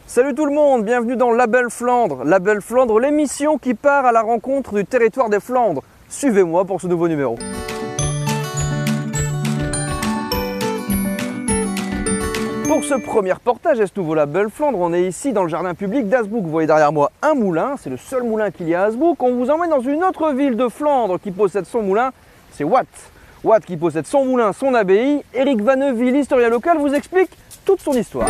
Salut tout le monde, bienvenue dans La Belle Flandre. La Belle Flandre, l'émission qui part à la rencontre du territoire des Flandres. Suivez-moi pour ce nouveau numéro. Pour ce premier reportage et ce nouveau La Belle Flandre, on est ici dans le jardin public d'Hazebrouck. Vous voyez derrière moi un moulin, c'est le seul moulin qu'il y a à Hazebrouck. On vous emmène dans une autre ville de Flandre qui possède son moulin, c'est Watt. Watt qui possède son moulin, son abbaye. Eric Vanneville, l'historien local, vous explique toute son histoire.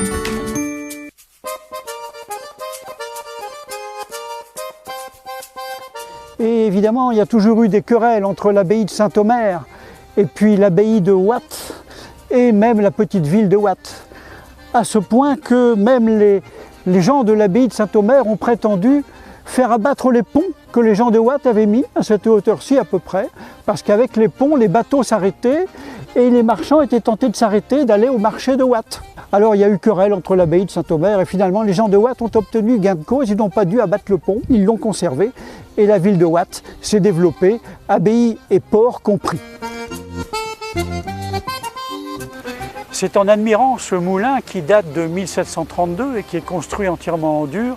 Et évidemment, il y a toujours eu des querelles entre l'abbaye de Saint-Omer et puis l'abbaye de Watt et même la petite ville de Watt. À ce point que même les gens de l'abbaye de Saint-Omer ont prétendu faire abattre les ponts que les gens de Watt avaient mis à cette hauteur-ci à peu près, parce qu'avec les ponts, les bateaux s'arrêtaient et les marchands étaient tentés de s'arrêter, d'aller au marché de Watt. Alors il y a eu querelle entre l'abbaye de Saint-Omer et finalement les gens de Watt ont obtenu gain de cause, ils n'ont pas dû abattre le pont, ils l'ont conservé et la ville de Watt s'est développée, abbaye et port compris. C'est en admirant ce moulin qui date de 1732 et qui est construit entièrement en dur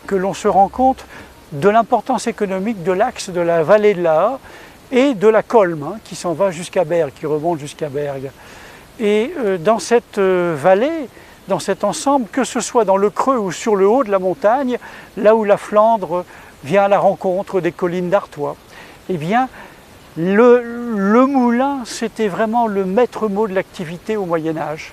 que l'on se rend compte de l'importance économique de l'axe de la vallée de l'Aa et de la Colme qui s'en va jusqu'à Bergue, qui remonte jusqu'à Bergue. Et dans cette vallée, dans cet ensemble, que ce soit dans le creux ou sur le haut de la montagne, là où la Flandre vient à la rencontre des collines d'Artois, eh bien, le moulin, c'était vraiment le maître mot de l'activité au Moyen-Âge.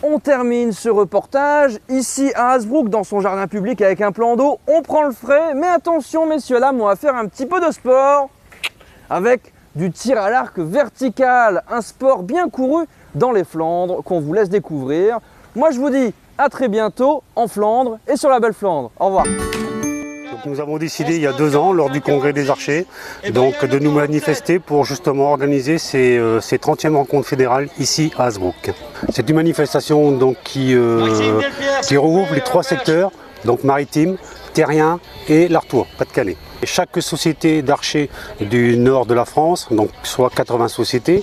On termine ce reportage ici à Hazebrouck dans son jardin public avec un plan d'eau. On prend le frais, mais attention messieurs dames, on va faire un petit peu de sport avec du tir à l'arc vertical, un sport bien couru dans les Flandres qu'on vous laisse découvrir. Moi je vous dis à très bientôt en Flandre et sur la Belle Flandre. Au revoir. Donc nous avons décidé il y a 2 ans, lors du congrès des archers, donc, de nous manifester pour justement organiser ces 30e rencontres fédérales ici à Hazebrouck. C'est une manifestation donc, qui regroupe les 3 secteurs, donc maritime, terrien et l'Artois, Pas-de-Calais. Chaque société d'archers du nord de la France, donc soit 80 sociétés,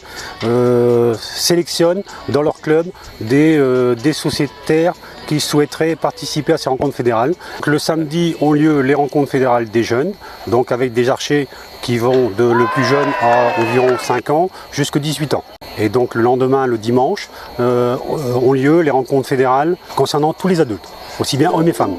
sélectionne dans leur club des sociétaires qui souhaiteraient participer à ces rencontres fédérales. Le samedi ont lieu les rencontres fédérales des jeunes, donc avec des archers qui vont de le plus jeune à environ 5 ans jusqu'à 18 ans. Et donc le lendemain, le dimanche, ont lieu les rencontres fédérales concernant tous les adultes, aussi bien hommes et femmes.